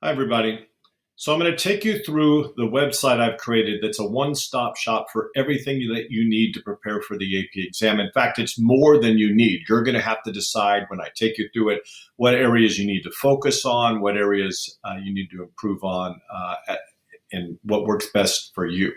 Hi, everybody. So I'm going to take you through the website I've created that's a one-stop shop for everything that you need to prepare for the AP exam. In fact, it's more than you need. You're going to have to decide when I take you through it what areas you need to focus on, what areas you need to improve on, and what works best for you.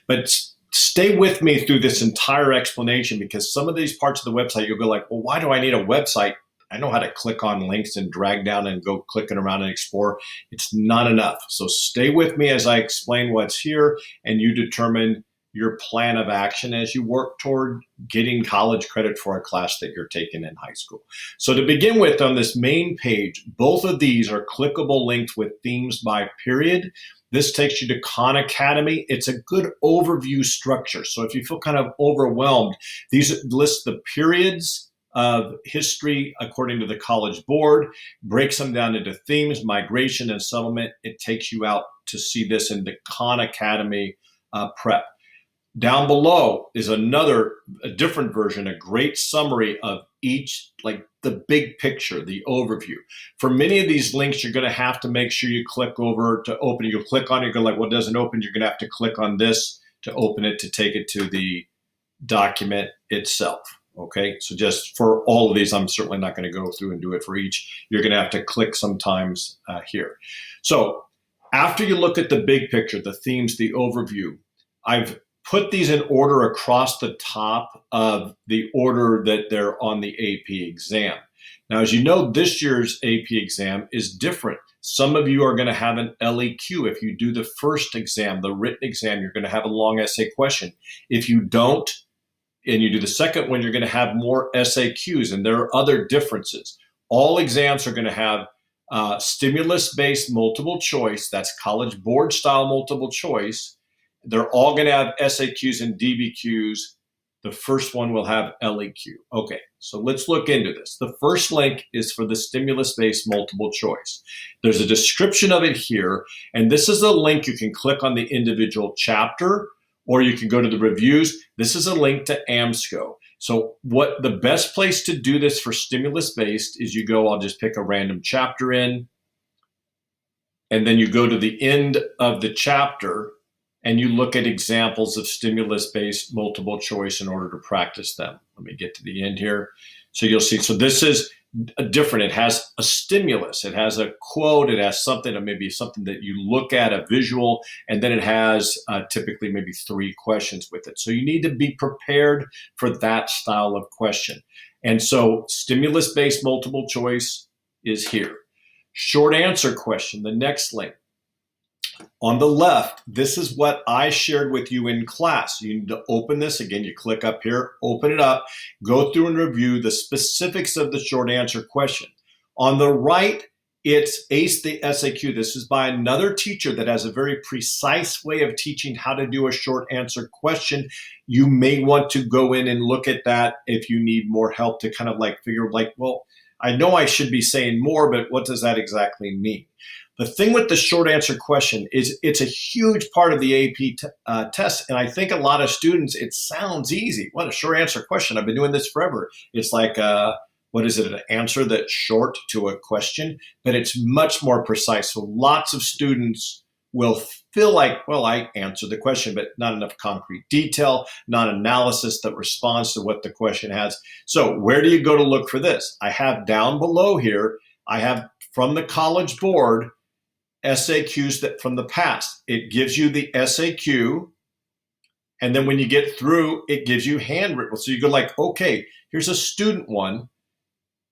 But stay with me through this entire explanation because some of these parts of the website you'll go like, well, why do I need a website? I know how to click on links and drag down and go clicking around and explore. It's not enough. So stay with me as I explain what's here and you determine your plan of action as you work toward getting college credit for a class that you're taking in high school. So to begin with, on this main page, both of these are clickable links with themes by period. This takes you to Khan Academy. It's a good overview structure. So if you feel kind of overwhelmed, these list the periods of history according to the College Board, breaks them down into themes, migration, and settlement. It takes you out to see this in the Khan Academy prep. Down below is a different version, a great summary of each, like the big picture, the overview. For many of these links, you're going to have to make sure you click over to open it. You'll click on it, you go like, well, it doesn't open. You're going to have to click on this to open it to take it to the document itself. Okay, so just for all of these, I'm certainly not going to go through and do it for each. You're going to have to click sometimes here. So after you look at the big picture, the themes, the overview, I've put these in order across the top of the order that they're on the AP exam. Now, as you know, this year's AP exam is different. Some of you are going to have an LEQ. If you do the first exam, the written exam, you're going to have a long essay question. If you don't, and you do the second one, you're going to have more SAQs, and there are other differences. All exams are going to have stimulus-based multiple choice. That's College Board style multiple choice. They're all going to have SAQs and DBQs. The first one will have LEQ. Okay, so let's look into this. The first link is for the stimulus-based multiple choice. There's a description of it here, and this is a link you can click on the individual chapter, or you can go to the reviews. This is a link to AMSCO. So what the best place to do this for stimulus-based is you go, I'll just pick a random chapter in, and then you go to the end of the chapter and you look at examples of stimulus-based multiple choice in order to practice them. Let me get to the end here. So you'll see, so this is different. It has a stimulus, it has a quote, it has something, or maybe something that you look at, a visual, and then it has typically maybe 3 questions with it. So you need to be prepared for that style of question. And so stimulus-based multiple choice is here. Short answer question, the next link. On the left, this is what I shared with you in class. You need to open this. Again, you click up here, open it up, go through and review the specifics of the short answer question. On the right, it's ACE the SAQ. This is by another teacher that has a very precise way of teaching how to do a short answer question. You may want to go in and look at that if you need more help to kind of like figure like, well, I know I should be saying more, but what does that exactly mean? The thing with the short answer question is it's a huge part of the AP test. And I think a lot of students, it sounds easy. What a short answer question. I've been doing this forever. It's like, what is it, an answer that's short to a question, but it's much more precise. So lots of students will feel like, well, I answered the question, but not enough concrete detail, not analysis that responds to what the question has. So where do you go to look for this? I have down below here, I have from the College Board, SAQs that from the past. It gives you the SAQ, and then when you get through, it gives you handwritten. So you go like, okay, here's a student one.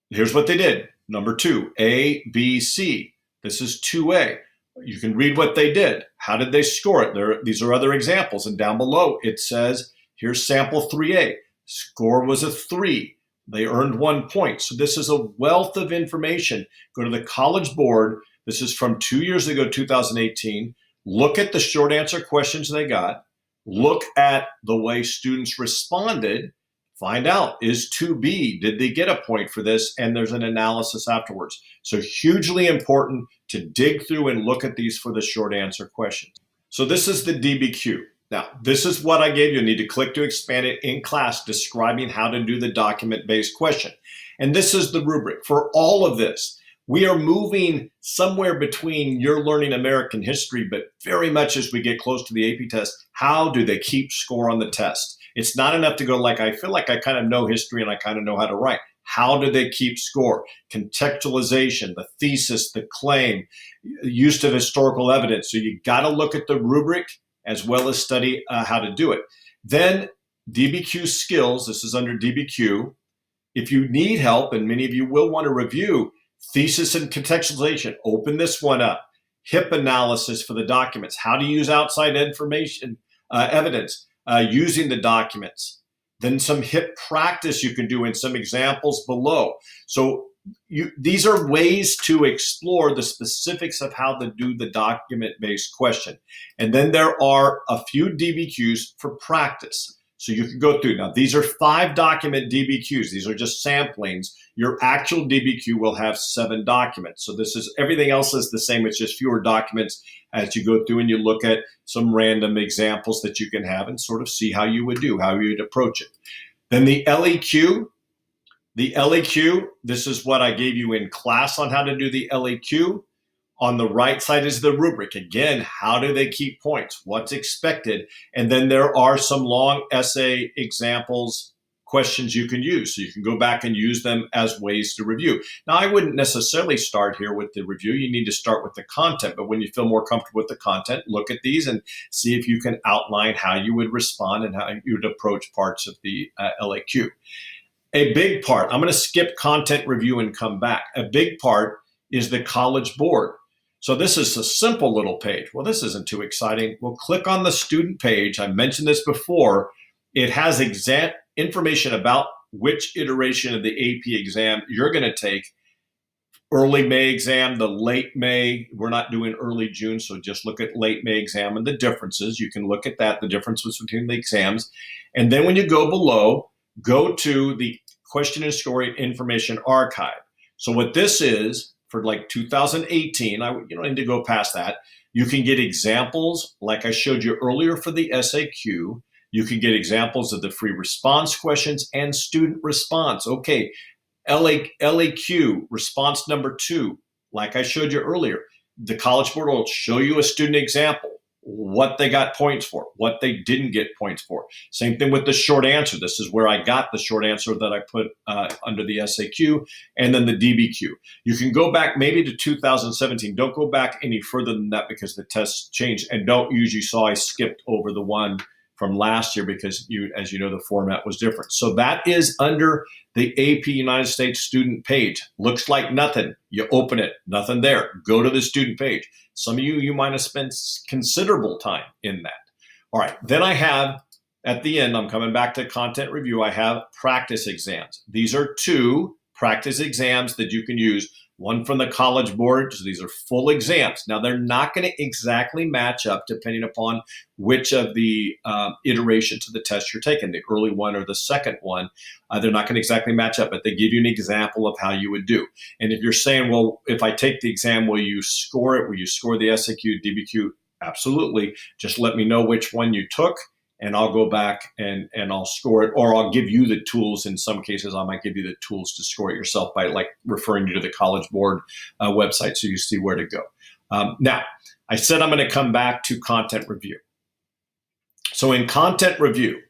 Here's what they did. Number 2, A, B, C. This is 2A. You can read what they did. How did they score it? These are other examples. And down below, it says, here's sample 3A. Score was a 3. They earned 1 point. So this is a wealth of information. Go to the College Board. This is from 2 years ago, 2018. Look at the short answer questions they got. Look at the way students responded. Find out, is 2B, did they get a point for this? And there's an analysis afterwards. So hugely important to dig through and look at these for the short answer questions. So this is the DBQ. Now, this is what I gave you. You need to click to expand it in class, describing how to do the document-based question. And this is the rubric. For all of this, We are moving somewhere between you're learning American history, but very much as we get close to the AP test, how do they keep score on the test? It's not enough to go like, I feel like I kind of know history and I kind of know how to write. How do they keep score? Contextualization, the thesis, the claim, use of historical evidence. So you got to look at the rubric as well as study how to do it. Then DBQ skills, this is under DBQ. If you need help, and many of you will want to review, thesis and contextualization, open this one up. HIP analysis for the documents, how to use outside information, evidence, using the documents. Then some HIP practice you can do in some examples below. So these are ways to explore the specifics of how to do the document-based question. And then there are a few DBQs for practice. So you can go through. Now, these are 5 document DBQs. These are just samplings. Your actual DBQ will have 7 documents. So this is, everything else is the same. It's just fewer documents as you go through and you look at some random examples that you can have and sort of see how you would do, how you would approach it. Then the LEQ. The LEQ, this is what I gave you in class on how to do the LEQ. On the right side is the rubric. Again, how do they keep points? What's expected? And then there are some long essay examples, questions you can use. So you can go back and use them as ways to review. Now, I wouldn't necessarily start here with the review. You need to start with the content. But when you feel more comfortable with the content, look at these and see if you can outline how you would respond and how you would approach parts of the LAQ. A big part, I'm going to skip content review and come back. A big part is the College Board. So this is a simple little page. Well, this isn't too exciting. We'll click on the student page. I mentioned this before. It has exact information about which iteration of the AP exam you're going to take. Early May exam, the late May. We're not doing early June, so just look at late May exam and the differences. You can look at that, the differences between the exams. And then when you go below, go to the question and scoring information archive. So what this is, for like 2018, you don't need to go past that. You can get examples, like I showed you earlier for the SAQ. You can get examples of the free response questions and student response. Okay, LAQ, response number 2, like I showed you earlier. The College Board will show you a student example, what they got points for, what they didn't get points for. Same thing with the short answer. This is where I got the short answer that I put under the SAQ, and then the DBQ. You can go back maybe to 2017. Don't go back any further than that because the tests changed. And don't use, you saw I skipped over the one from last year because as you know, the format was different. So that is under the AP United States student page. Looks like nothing. You open it, nothing there. Go to the student page. Some of you might have spent considerable time in that. All right, then I have, at the end, I'm coming back to content review, I have practice exams. These are 2 practice exams that you can use. One from the College Board, so these are full exams. Now, they're not going to exactly match up depending upon which of the iterations of the test you're taking, the early one or the second one. They're not going to exactly match up, but they give you an example of how you would do. And if you're saying, well, if I take the exam, will you score it? Will you score the SAQ, DBQ? Absolutely. Just let me know which one you took, and I'll go back and I'll score it, or I'll give you the tools. In some cases, I might give you the tools to score it yourself by like referring you to the College Board website so you see where to go. Now, I said I'm going to come back to content review. So in content review,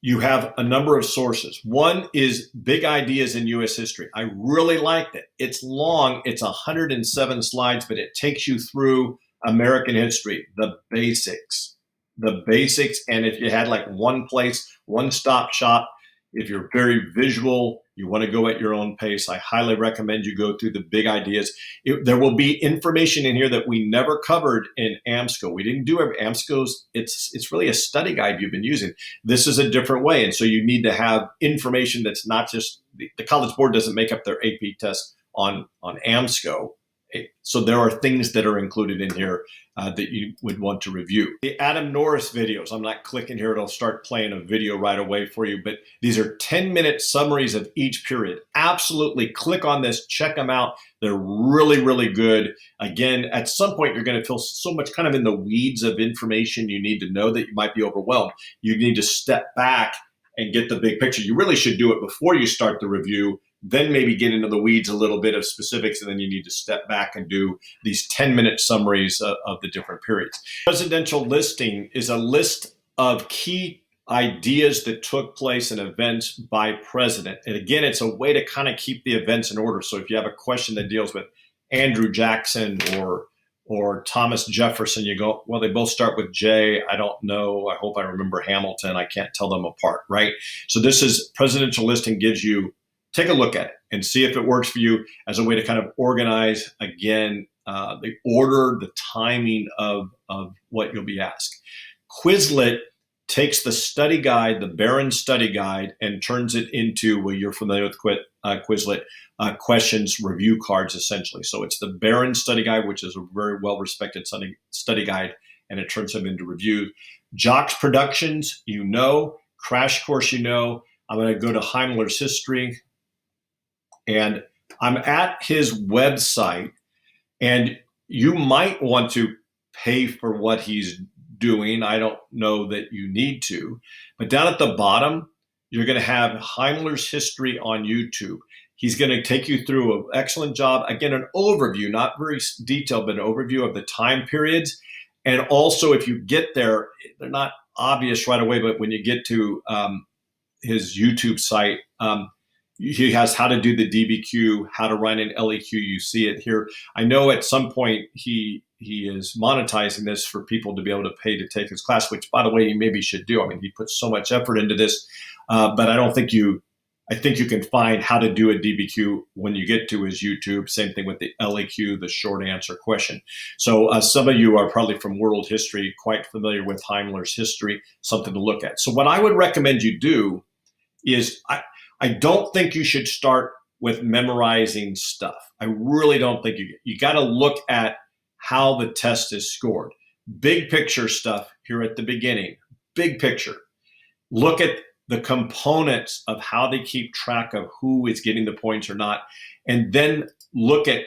you have a number of sources. One is Big Ideas in U.S. History. I really liked it. It's long. It's 107 slides, but it takes you through American history, the basics. And if you had like one place, one-stop shop, if you're very visual, you want to go at your own pace, I highly recommend you go through the Big Ideas. There will be information in here that we never covered in AMSCO. We didn't do it. AMSCO's, it's really a study guide you've been using. This is a different way. And so you need to have information that's not just, the College Board doesn't make up their AP test on AMSCO. So there are things that are included in here that you would want to review. The Adam Norris videos, I'm not clicking here, it'll start playing a video right away for you, but these are 10-minute summaries of each period. Absolutely click on this, check them out. They're really, really good. Again, at some point, you're going to feel so much kind of in the weeds of information you need to know that you might be overwhelmed. You need to step back and get the big picture. You really should do it before you start the review. then maybe get into the weeds a little bit of specifics, and then you need to step back and do these 10-minute summaries of the different periods. Presidential listing is a list of key ideas that took place in events by president. And again, it's a way to kind of keep the events in order. So if you have a question that deals with Andrew Jackson or Thomas Jefferson, you go, well, they both start with J. I don't know. I hope I remember Hamilton. I can't tell them apart, right? So this is presidential listing gives you, take a look at it and see if it works for you as a way to kind of organize, again, the order, the timing of what you'll be asked. Quizlet takes the study guide, the Barron study guide, and turns it into, well, you're familiar with Quizlet, questions review cards, essentially. So it's the Barron study guide, which is a very well-respected study guide, and it turns them into reviews. Jocks Productions, you know. Crash Course, you know. I'm going to go to Heimler's History, and I'm at his website, and you might want to pay for what he's doing. I don't know that you need to, but down at the bottom, you're going to have Heimler's History on YouTube. He's going to take you through an excellent job. Again, an overview, not very detailed, but an overview of the time periods. And also, if you get there, they're not obvious right away, but when you get to his YouTube site, he has how to do the DBQ, how to run an LEQ. You see it here. I know at some point he is monetizing this for people to be able to pay to take his class, which, by the way, he maybe should do. I mean, he puts so much effort into this, but I think you can find how to do a DBQ when you get to his YouTube. Same thing with the LEQ, the short answer question. So some of you are probably from world history, quite familiar with Heimler's History, something to look at. So what I would recommend you do is I don't think you should start with memorizing stuff. I really don't think you got to look at how the test is scored. Big picture stuff here at the beginning, big picture. Look at the components of how they keep track of who is getting the points or not. And then look at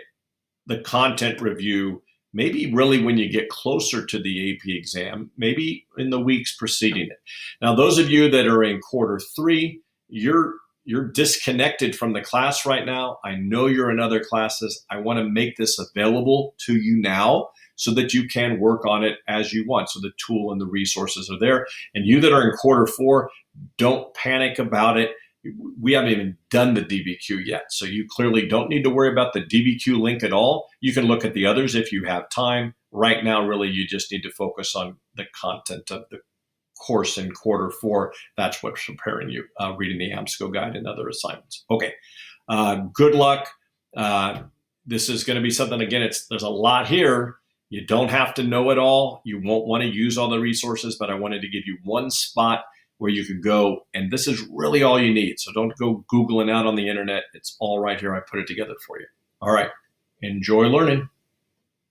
the content review, maybe really when you get closer to the AP exam, maybe in the weeks preceding it. Now, those of you that are in quarter 3, you're disconnected from the class right now. I know you're in other classes. I want to make this available to you now so that you can work on it as you want. So the tool and the resources are there. And you that are in quarter 4, don't panic about it. We haven't even done the DBQ yet. So you clearly don't need to worry about the DBQ link at all. You can look at the others if you have time. Right now, really, you just need to focus on the content of the course in quarter 4. That's what's preparing you, reading the APSUH guide and other assignments. Okay, good luck. This is going to be something, again, there's a lot here. You don't have to know it all. You won't want to use all the resources, but I wanted to give you one spot where you could go, and this is really all you need. So don't go Googling out on the internet. It's all right here. I put it together for you. All right, enjoy learning.